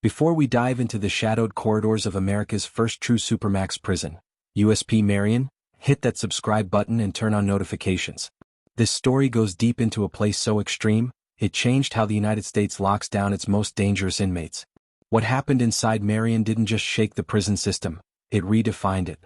Before we dive into the shadowed corridors of America's first true Supermax prison, USP Marion, hit that subscribe button and turn on notifications. This story goes deep into a place so extreme, it changed how the United States locks down its most dangerous inmates. What happened inside Marion didn't just shake the prison system, it redefined it.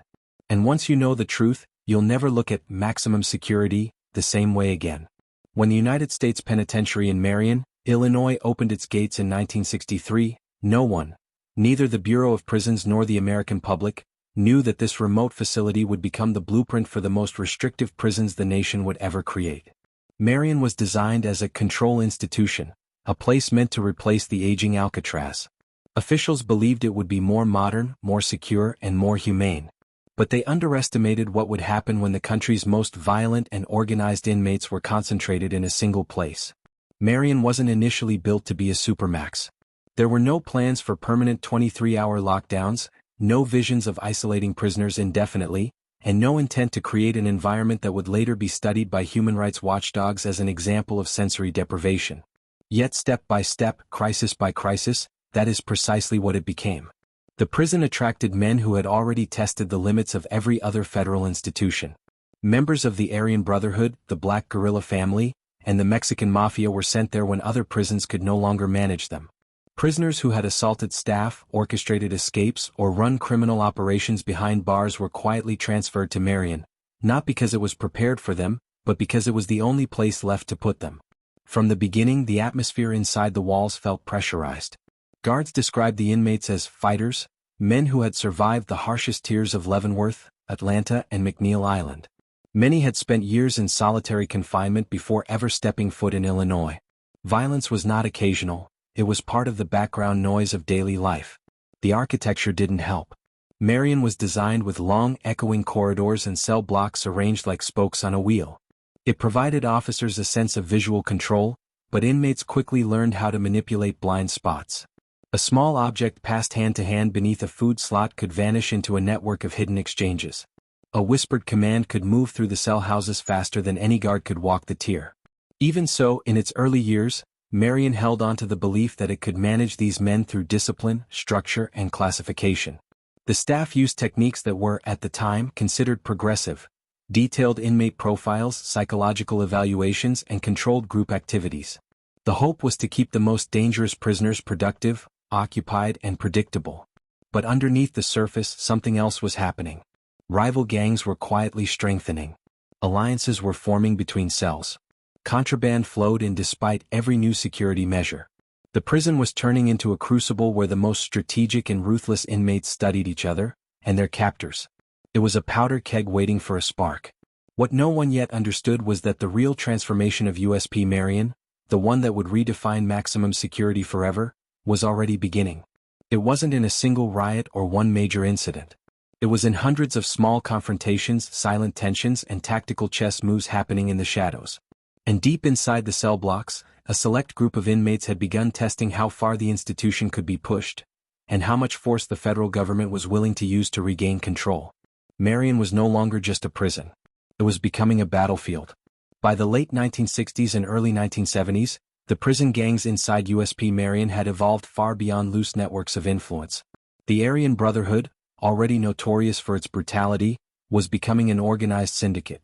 And once you know the truth, you'll never look at maximum security the same way again. When the United States Penitentiary in Marion, Illinois opened its gates in 1963, no one, neither the Bureau of Prisons nor the American public, knew that this remote facility would become the blueprint for the most restrictive prisons the nation would ever create. Marion was designed as a control institution, a place meant to replace the aging Alcatraz. Officials believed it would be more modern, more secure, and more humane. But they underestimated what would happen when the country's most violent and organized inmates were concentrated in a single place. Marion wasn't initially built to be a supermax. There were no plans for permanent 23-hour lockdowns, no visions of isolating prisoners indefinitely, and no intent to create an environment that would later be studied by human rights watchdogs as an example of sensory deprivation. Yet step by step, crisis by crisis, that is precisely what it became. The prison attracted men who had already tested the limits of every other federal institution. Members of the Aryan Brotherhood, the Black Guerrilla family, and the Mexican Mafia were sent there when other prisons could no longer manage them. Prisoners who had assaulted staff, orchestrated escapes, or run criminal operations behind bars were quietly transferred to Marion, not because it was prepared for them, but because it was the only place left to put them. From the beginning, the atmosphere inside the walls felt pressurized. Guards described the inmates as fighters, men who had survived the harshest tiers of Leavenworth, Atlanta, and McNeil Island. Many had spent years in solitary confinement before ever stepping foot in Illinois. Violence was not occasional. It was part of the background noise of daily life. The architecture didn't help. Marion was designed with long, echoing corridors and cell blocks arranged like spokes on a wheel. It provided officers a sense of visual control, but inmates quickly learned how to manipulate blind spots. A small object passed hand to hand beneath a food slot could vanish into a network of hidden exchanges. A whispered command could move through the cell houses faster than any guard could walk the tier. Even so, in its early years, Marion held on to the belief that it could manage these men through discipline, structure, and classification. The staff used techniques that were, at the time, considered progressive: detailed inmate profiles, psychological evaluations, and controlled group activities. The hope was to keep the most dangerous prisoners productive, occupied, and predictable. But underneath the surface, something else was happening. Rival gangs were quietly strengthening. Alliances were forming between cells. Contraband flowed in despite every new security measure. The prison was turning into a crucible where the most strategic and ruthless inmates studied each other, and their captors. It was a powder keg waiting for a spark. What no one yet understood was that the real transformation of USP Marion, the one that would redefine maximum security forever, was already beginning. It wasn't in a single riot or one major incident. It was in hundreds of small confrontations, silent tensions, and tactical chess moves happening in the shadows. And deep inside the cell blocks, a select group of inmates had begun testing how far the institution could be pushed, and how much force the federal government was willing to use to regain control. Marion was no longer just a prison. It was becoming a battlefield. By the late 1960s and early 1970s, the prison gangs inside USP Marion had evolved far beyond loose networks of influence. The Aryan Brotherhood, already notorious for its brutality, was becoming an organized syndicate.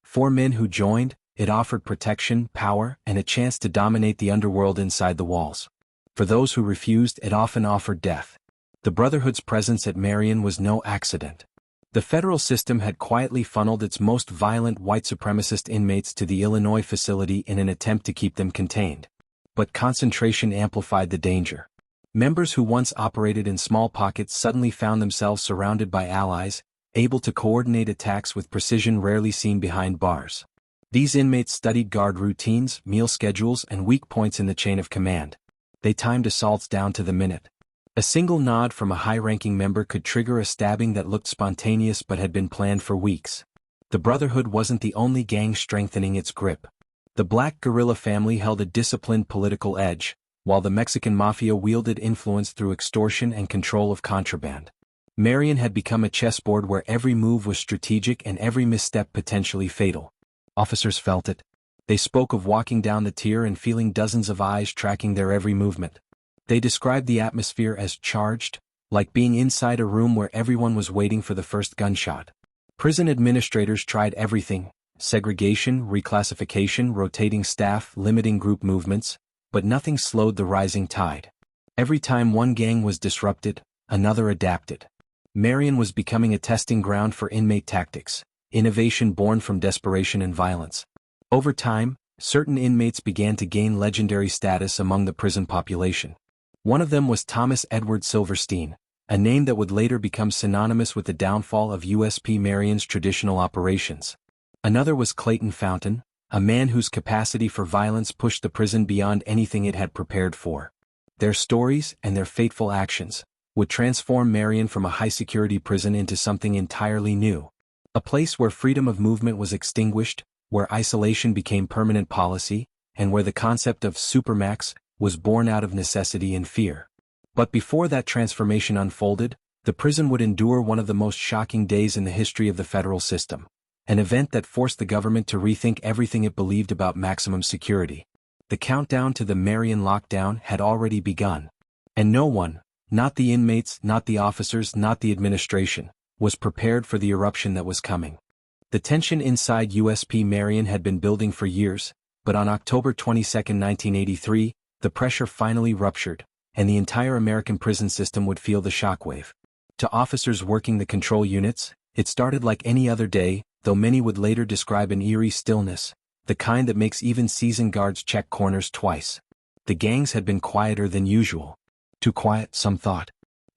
For men who joined, it offered protection, power, and a chance to dominate the underworld inside the walls. For those who refused, it often offered death. The Brotherhood's presence at Marion was no accident. The federal system had quietly funneled its most violent white supremacist inmates to the Illinois facility in an attempt to keep them contained. But concentration amplified the danger. Members who once operated in small pockets suddenly found themselves surrounded by allies, able to coordinate attacks with precision rarely seen behind bars. These inmates studied guard routines, meal schedules, and weak points in the chain of command. They timed assaults down to the minute. A single nod from a high-ranking member could trigger a stabbing that looked spontaneous but had been planned for weeks. The Brotherhood wasn't the only gang strengthening its grip. The Black Guerrilla family held a disciplined political edge, while the Mexican Mafia wielded influence through extortion and control of contraband. Marion had become a chessboard where every move was strategic and every misstep potentially fatal. Officers felt it. They spoke of walking down the tier and feeling dozens of eyes tracking their every movement. They described the atmosphere as charged, like being inside a room where everyone was waiting for the first gunshot. Prison administrators tried everything: segregation, reclassification, rotating staff, limiting group movements, but nothing slowed the rising tide. Every time one gang was disrupted, another adapted. Marion was becoming a testing ground for inmate tactics, innovation born from desperation and violence. Over time, certain inmates began to gain legendary status among the prison population. One of them was Thomas Edward Silverstein, a name that would later become synonymous with the downfall of USP Marion's traditional operations. Another was Clayton Fountain, a man whose capacity for violence pushed the prison beyond anything it had prepared for. Their stories and their fateful actions would transform Marion from a high-security prison into something entirely new. A place where freedom of movement was extinguished, where isolation became permanent policy, and where the concept of supermax was born out of necessity and fear. But before that transformation unfolded, the prison would endure one of the most shocking days in the history of the federal system, an event that forced the government to rethink everything it believed about maximum security. The countdown to the Marion lockdown had already begun. And no one, not the inmates, not the officers, not the administration, was prepared for the eruption that was coming. The tension inside USP Marion had been building for years, but on October 22, 1983, the pressure finally ruptured, and the entire American prison system would feel the shockwave. To officers working the control units, it started like any other day, though many would later describe an eerie stillness, the kind that makes even seasoned guards check corners twice. The gangs had been quieter than usual. Too quiet, some thought.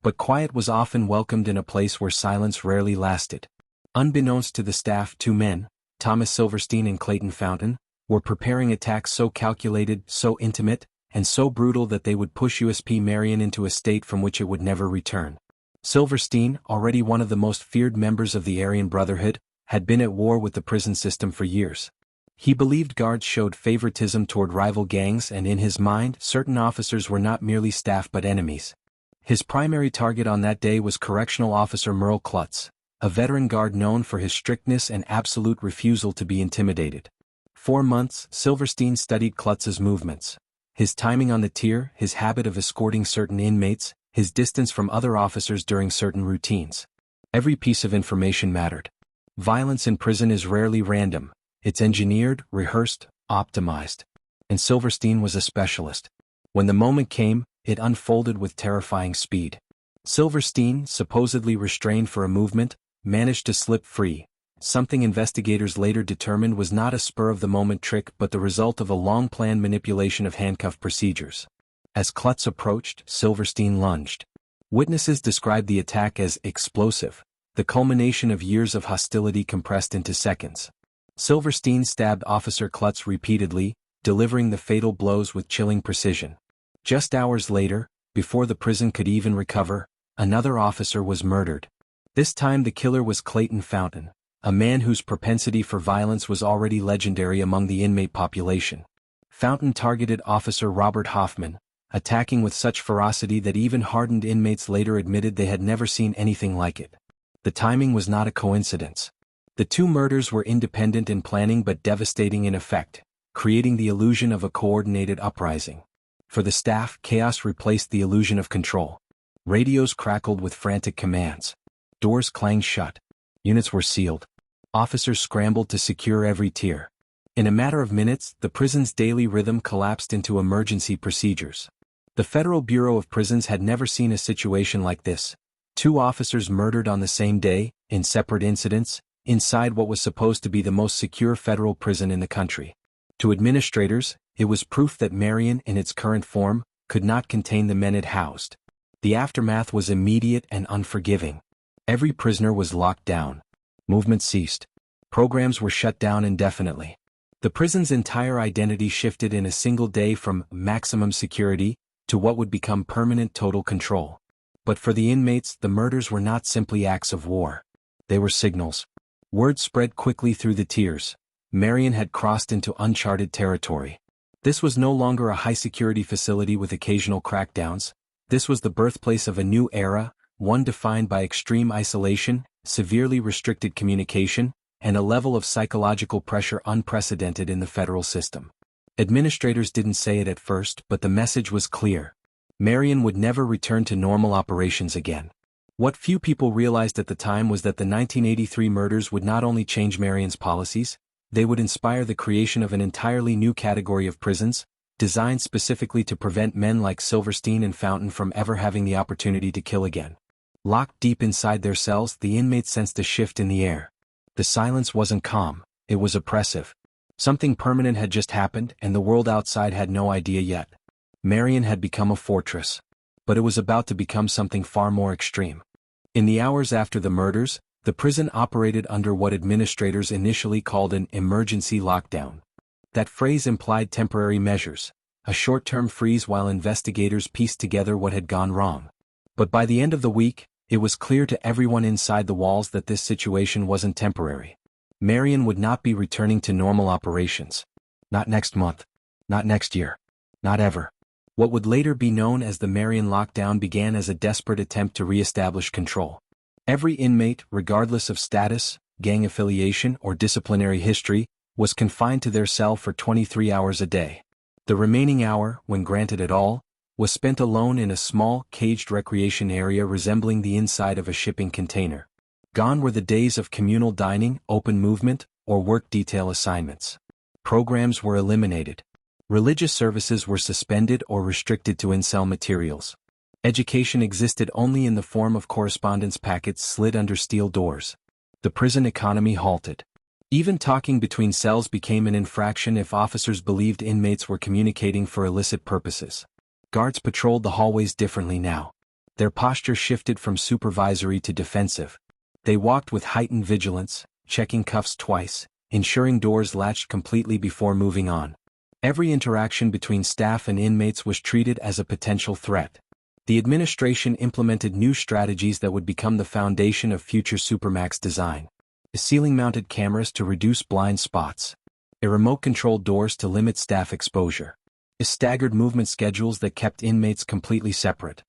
But quiet was often welcomed in a place where silence rarely lasted. Unbeknownst to the staff, two men, Thomas Silverstein and Clayton Fountain, were preparing attacks so calculated, so intimate, and so brutal that they would push USP Marion into a state from which it would never return. Silverstein, already one of the most feared members of the Aryan Brotherhood, had been at war with the prison system for years. He believed guards showed favoritism toward rival gangs, and in his mind, certain officers were not merely staff but enemies. His primary target on that day was Correctional Officer Merle Clutts, a veteran guard known for his strictness and absolute refusal to be intimidated. For months, Silverstein studied Clutts's movements. His timing on the tier, his habit of escorting certain inmates, his distance from other officers during certain routines. Every piece of information mattered. Violence in prison is rarely random. It's engineered, rehearsed, optimized. And Silverstein was a specialist. When the moment came, it unfolded with terrifying speed. Silverstein, supposedly restrained for a movement, managed to slip free, something investigators later determined was not a spur-of-the-moment trick but the result of a long-planned manipulation of handcuff procedures. As Clutts approached, Silverstein lunged. Witnesses described the attack as explosive, the culmination of years of hostility compressed into seconds. Silverstein stabbed Officer Clutts repeatedly, delivering the fatal blows with chilling precision. Just hours later, before the prison could even recover, another officer was murdered. This time the killer was Clayton Fountain, a man whose propensity for violence was already legendary among the inmate population. Fountain targeted Officer Robert Hoffmann, attacking with such ferocity that even hardened inmates later admitted they had never seen anything like it. The timing was not a coincidence. The two murders were independent in planning but devastating in effect, creating the illusion of a coordinated uprising. For the staff, chaos replaced the illusion of control. Radios crackled with frantic commands. Doors clanged shut. Units were sealed. Officers scrambled to secure every tier. In a matter of minutes, the prison's daily rhythm collapsed into emergency procedures. The Federal Bureau of Prisons had never seen a situation like this. Two officers murdered on the same day, in separate incidents, inside what was supposed to be the most secure federal prison in the country. To administrators, it was proof that Marion, in its current form, could not contain the men it housed. The aftermath was immediate and unforgiving. Every prisoner was locked down. Movement ceased. Programs were shut down indefinitely. The prison's entire identity shifted in a single day from maximum security to what would become permanent total control. But for the inmates, the murders were not simply acts of war. They were signals. Word spread quickly through the tiers. Marion had crossed into uncharted territory. This was no longer a high-security facility with occasional crackdowns. This was the birthplace of a new era, one defined by extreme isolation, severely restricted communication, and a level of psychological pressure unprecedented in the federal system. Administrators didn't say it at first, but the message was clear. Marion would never return to normal operations again. What few people realized at the time was that the 1983 murders would not only change Marion's policies, they would inspire the creation of an entirely new category of prisons, designed specifically to prevent men like Silverstein and Fountain from ever having the opportunity to kill again. Locked deep inside their cells, the inmates sensed a shift in the air. The silence wasn't calm, it was oppressive. Something permanent had just happened, and the world outside had no idea yet. Marion had become a fortress. But it was about to become something far more extreme. In the hours after the murders, the prison operated under what administrators initially called an emergency lockdown. That phrase implied temporary measures, a short-term freeze while investigators pieced together what had gone wrong. But by the end of the week, it was clear to everyone inside the walls that this situation wasn't temporary. Marion would not be returning to normal operations. Not next month. Not next year. Not ever. What would later be known as the Marion lockdown began as a desperate attempt to re-establish control. Every inmate, regardless of status, gang affiliation, or disciplinary history, was confined to their cell for 23 hours a day. The remaining hour, when granted at all, was spent alone in a small, caged recreation area resembling the inside of a shipping container. Gone were the days of communal dining, open movement, or work detail assignments. Programs were eliminated. Religious services were suspended or restricted to in-cell materials. Education existed only in the form of correspondence packets slid under steel doors. The prison economy halted. Even talking between cells became an infraction if officers believed inmates were communicating for illicit purposes. Guards patrolled the hallways differently now. Their posture shifted from supervisory to defensive. They walked with heightened vigilance, checking cuffs twice, ensuring doors latched completely before moving on. Every interaction between staff and inmates was treated as a potential threat. The administration implemented new strategies that would become the foundation of future Supermax design. Ceiling-mounted cameras to reduce blind spots. Remote-controlled doors to limit staff exposure. Staggered movement schedules that kept inmates completely separate.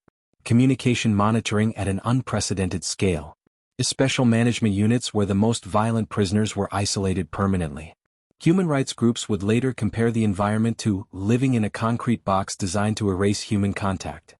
Communication monitoring at an unprecedented scale. Special management units where the most violent prisoners were isolated permanently. Human rights groups would later compare the environment to living in a concrete box designed to erase human contact.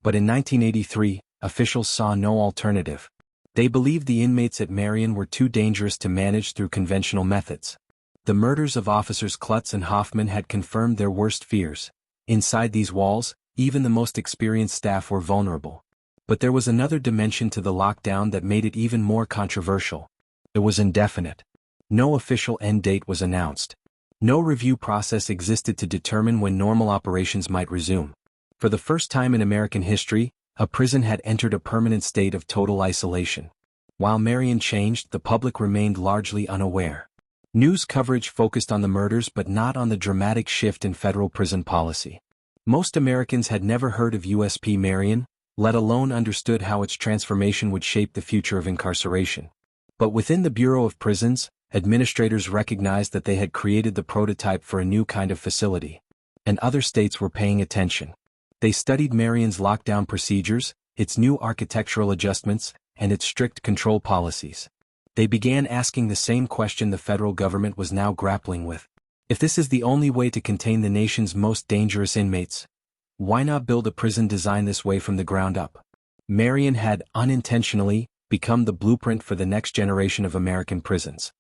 But in 1983, officials saw no alternative. They believed the inmates at Marion were too dangerous to manage through conventional methods. The murders of officers Clutts and Hoffmann had confirmed their worst fears. Inside these walls, even the most experienced staff were vulnerable. But there was another dimension to the lockdown that made it even more controversial. It was indefinite. No official end date was announced. No review process existed to determine when normal operations might resume. For the first time in American history, a prison had entered a permanent state of total isolation. While Marion changed, the public remained largely unaware. News coverage focused on the murders but not on the dramatic shift in federal prison policy. Most Americans had never heard of USP Marion, let alone understood how its transformation would shape the future of incarceration. But within the Bureau of Prisons, administrators recognized that they had created the prototype for a new kind of facility. And other states were paying attention. They studied Marion's lockdown procedures, its new architectural adjustments, and its strict control policies. They began asking the same question the federal government was now grappling with. If this is the only way to contain the nation's most dangerous inmates, why not build a prison designed this way from the ground up? Marion had, unintentionally, become the blueprint for the next generation of American prisons.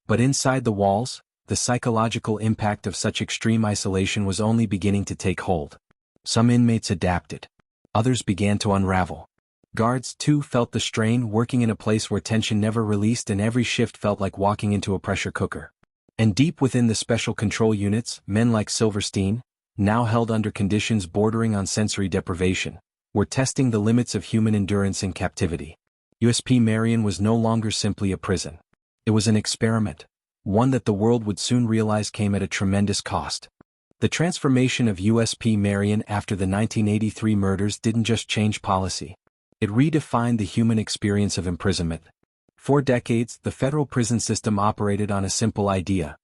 But inside the walls, the psychological impact of such extreme isolation was only beginning to take hold. Some inmates adapted. Others began to unravel. Guards, too, felt the strain, working in a place where tension never released and every shift felt like walking into a pressure cooker. And deep within the special control units, men like Silverstein, now held under conditions bordering on sensory deprivation, were testing the limits of human endurance in captivity. USP Marion was no longer simply a prison. It was an experiment, one that the world would soon realize came at a tremendous cost. The transformation of USP Marion after the 1983 murders didn't just change policy. It redefined the human experience of imprisonment. For decades, the federal prison system operated on a simple idea.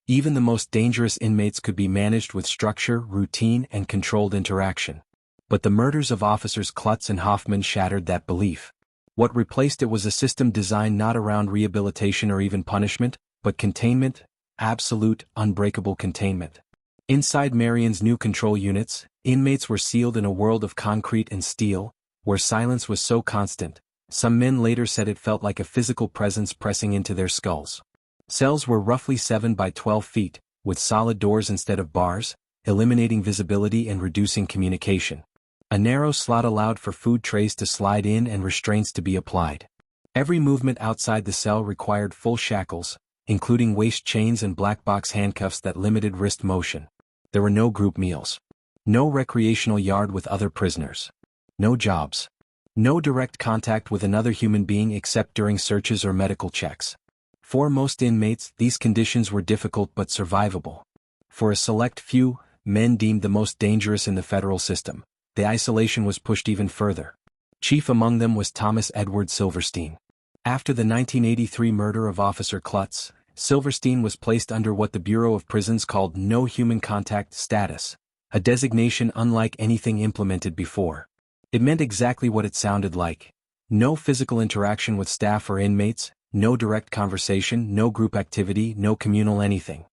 Even the most dangerous inmates could be managed with structure, routine, and controlled interaction. But the murders of officers Clutts and Hoffmann shattered that belief. What replaced it was a system designed not around rehabilitation or even punishment, but containment, absolute, unbreakable containment. Inside Marion's new control units, inmates were sealed in a world of concrete and steel, where silence was so constant, some men later said it felt like a physical presence pressing into their skulls. Cells were roughly 7 by 12 feet, with solid doors instead of bars, eliminating visibility and reducing communication. A narrow slot allowed for food trays to slide in and restraints to be applied. Every movement outside the cell required full shackles, including waist chains and black box handcuffs that limited wrist motion. There were no group meals. No recreational yard with other prisoners. No jobs. No direct contact with another human being except during searches or medical checks. For most inmates, these conditions were difficult but survivable. For a select few, men deemed the most dangerous in the federal system, the isolation was pushed even further. Chief among them was Thomas Edward Silverstein. After the 1983 murder of Officer Clutts, Silverstein was placed under what the Bureau of Prisons called no human contact status, a designation unlike anything implemented before. It meant exactly what it sounded like. No physical interaction with staff or inmates, no direct conversation, no group activity, no communal anything.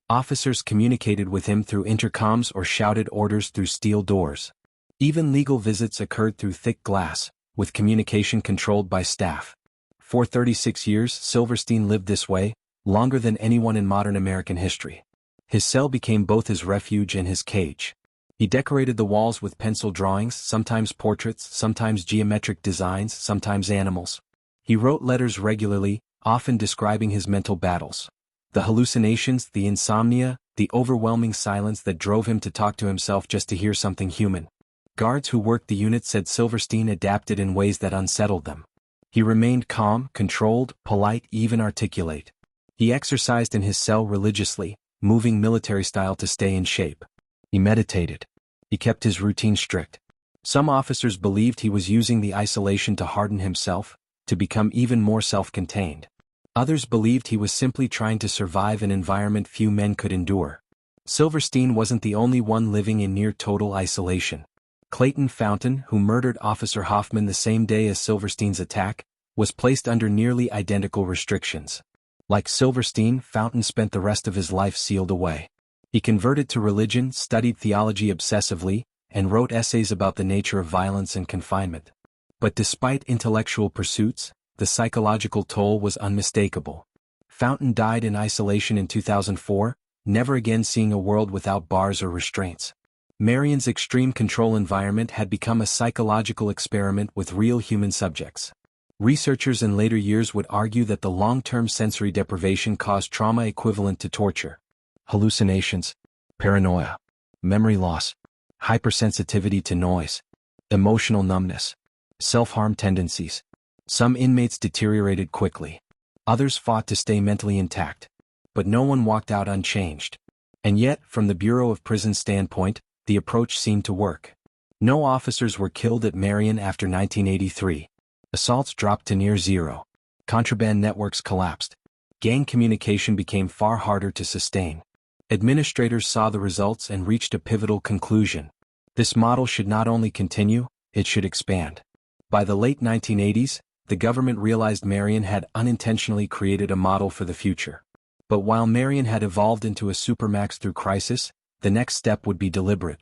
Officers communicated with him through intercoms or shouted orders through steel doors. Even legal visits occurred through thick glass, with communication controlled by staff. For 36 years, Silverstein lived this way, longer than anyone in modern American history. His cell became both his refuge and his cage. He decorated the walls with pencil drawings, sometimes portraits, sometimes geometric designs, sometimes animals. He wrote letters regularly, often describing his mental battles. The hallucinations, the insomnia, the overwhelming silence that drove him to talk to himself just to hear something human. Guards who worked the unit said Silverstein adapted in ways that unsettled them. He remained calm, controlled, polite, even articulate. He exercised in his cell religiously, moving military style to stay in shape. He meditated. He kept his routine strict. Some officers believed he was using the isolation to harden himself, to become even more self-contained. Others believed he was simply trying to survive an environment few men could endure. Silverstein wasn't the only one living in near total isolation. Clayton Fountain, who murdered Officer Hoffmann the same day as Silverstein's attack, was placed under nearly identical restrictions. Like Silverstein, Fountain spent the rest of his life sealed away. He converted to religion, studied theology obsessively, and wrote essays about the nature of violence and confinement. But despite intellectual pursuits, the psychological toll was unmistakable. Fountain died in isolation in 2004, never again seeing a world without bars or restraints. Marion's extreme control environment had become a psychological experiment with real human subjects. Researchers in later years would argue that the long-term sensory deprivation caused trauma equivalent to torture. Hallucinations, paranoia, memory loss, hypersensitivity to noise, emotional numbness, self-harm tendencies. Some inmates deteriorated quickly. Others fought to stay mentally intact. But no one walked out unchanged. And yet, from the Bureau of Prisons standpoint, the approach seemed to work. No officers were killed at Marion after 1983. Assaults dropped to near zero. Contraband networks collapsed. Gang communication became far harder to sustain. Administrators saw the results and reached a pivotal conclusion. This model should not only continue, it should expand. By the late 1980s, the government realized Marion had unintentionally created a model for the future. But while Marion had evolved into a supermax through crisis, the next step would be deliberate.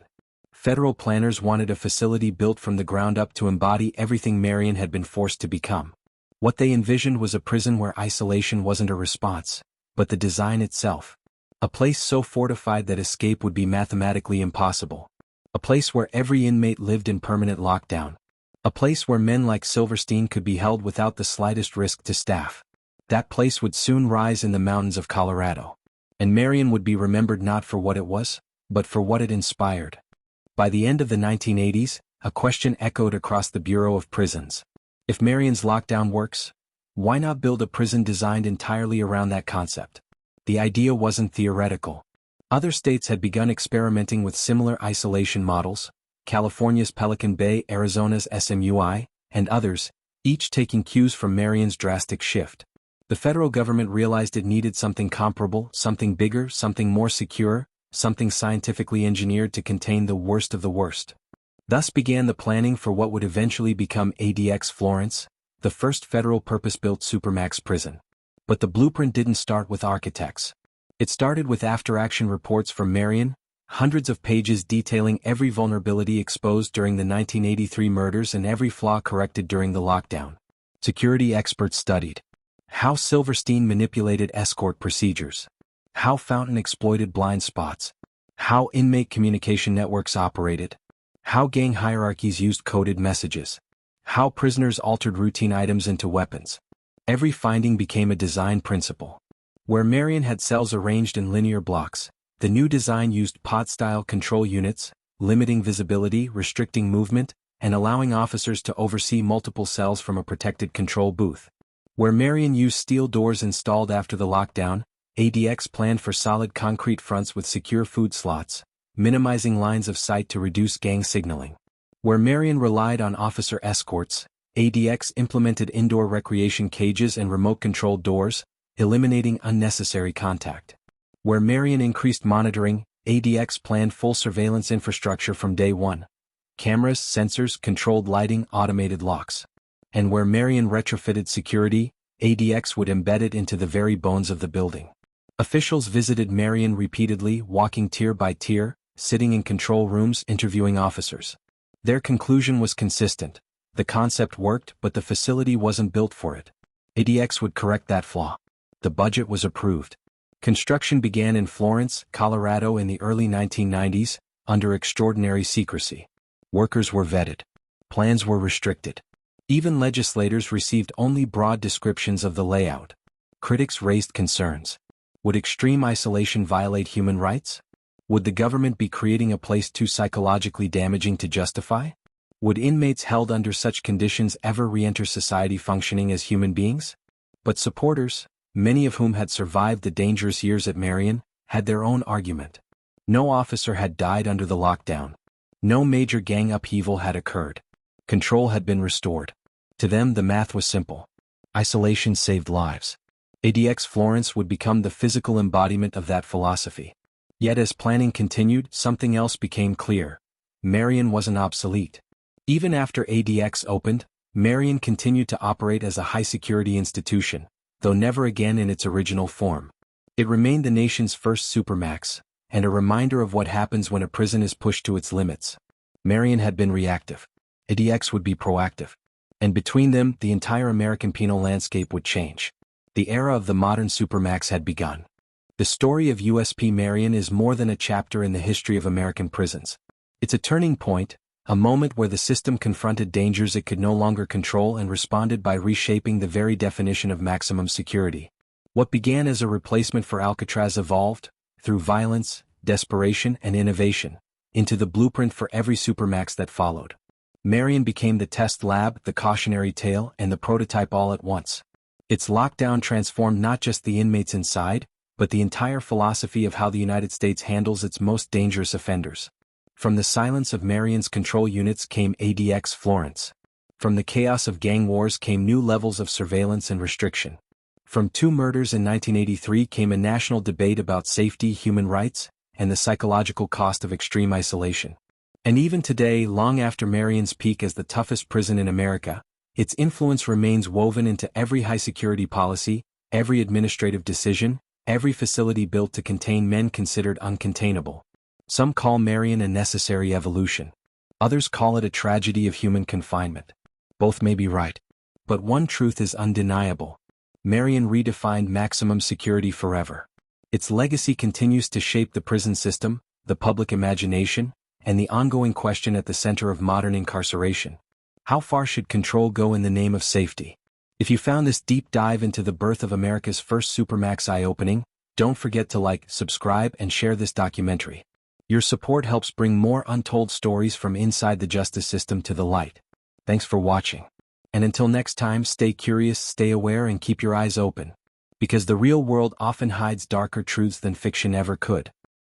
Federal planners wanted a facility built from the ground up to embody everything Marion had been forced to become. What they envisioned was a prison where isolation wasn't a response, but the design itself. A place so fortified that escape would be mathematically impossible. A place where every inmate lived in permanent lockdown. A place where men like Silverstein could be held without the slightest risk to staff. That place would soon rise in the mountains of Colorado. And Marion would be remembered not for what it was, but for what it inspired. By the end of the 1980s, a question echoed across the Bureau of Prisons. If Marion's lockdown works, why not build a prison designed entirely around that concept? The idea wasn't theoretical. Other states had begun experimenting with similar isolation models, California's Pelican Bay, Arizona's SMUI, and others, each taking cues from Marion's drastic shift. The federal government realized it needed something comparable, something bigger, something more secure, something scientifically engineered to contain the worst of the worst. Thus began the planning for what would eventually become ADX Florence, the first federal purpose-built supermax prison. But the blueprint didn't start with architects. It started with after-action reports from Marion, Hundreds of pages detailing every vulnerability exposed during the 1983 murders and every flaw corrected during the lockdown. Security experts studied how Silverstein manipulated escort procedures, how Fountain exploited blind spots, how inmate communication networks operated, how gang hierarchies used coded messages, how prisoners altered routine items into weapons. Every finding became a design principle. Where Marion had cells arranged in linear blocks, the new design used pod-style control units, limiting visibility, restricting movement, and allowing officers to oversee multiple cells from a protected control booth. Where Marion used steel doors installed after the lockdown, ADX planned for solid concrete fronts with secure food slots, minimizing lines of sight to reduce gang signaling. Where Marion relied on officer escorts, ADX implemented indoor recreation cages and remote-controlled doors, eliminating unnecessary contact. Where Marion increased monitoring, ADX planned full surveillance infrastructure from day one. Cameras, sensors, controlled lighting, automated locks. And where Marion retrofitted security, ADX would embed it into the very bones of the building. Officials visited Marion repeatedly, walking tier by tier, sitting in control rooms, interviewing officers. Their conclusion was consistent. The concept worked, but the facility wasn't built for it. ADX would correct that flaw. The budget was approved. Construction began in Florence, Colorado in the early 1990s, under extraordinary secrecy. Workers were vetted. Plans were restricted. Even legislators received only broad descriptions of the layout. Critics raised concerns. Would extreme isolation violate human rights? Would the government be creating a place too psychologically damaging to justify? Would inmates held under such conditions ever re-enter society functioning as human beings? But supporters, many of whom had survived the dangerous years at Marion, had their own argument. No officer had died under the lockdown. No major gang upheaval had occurred. Control had been restored. To them the math was simple. Isolation saved lives. ADX Florence would become the physical embodiment of that philosophy. Yet as planning continued, something else became clear. Marion wasn't obsolete. Even after ADX opened, Marion continued to operate as a high-security institution, though never again in its original form. It remained the nation's first supermax, and a reminder of what happens when a prison is pushed to its limits. Marion had been reactive. ADX would be proactive. And between them, the entire American penal landscape would change. The era of the modern supermax had begun. The story of USP Marion is more than a chapter in the history of American prisons. It's a turning point, a moment where the system confronted dangers it could no longer control and responded by reshaping the very definition of maximum security. What began as a replacement for Alcatraz evolved, through violence, desperation, and innovation, into the blueprint for every supermax that followed. Marion became the test lab, the cautionary tale, and the prototype all at once. Its lockdown transformed not just the inmates inside, but the entire philosophy of how the United States handles its most dangerous offenders. From the silence of Marion's control units came ADX Florence. From the chaos of gang wars came new levels of surveillance and restriction. From 2 murders in 1983 came a national debate about safety, human rights, and the psychological cost of extreme isolation. And even today, long after Marion's peak as the toughest prison in America, its influence remains woven into every high-security policy, every administrative decision, every facility built to contain men considered uncontainable. Some call Marion a necessary evolution. Others call it a tragedy of human confinement. Both may be right. But one truth is undeniable. Marion redefined maximum security forever. Its legacy continues to shape the prison system, the public imagination, and the ongoing question at the center of modern incarceration. How far should control go in the name of safety? If you found this deep dive into the birth of America's first supermax eye-opening, don't forget to like, subscribe, and share this documentary. Your support helps bring more untold stories from inside the justice system to the light. Thanks for watching. And until next time, stay curious, stay aware, and keep your eyes open. Because the real world often hides darker truths than fiction ever could.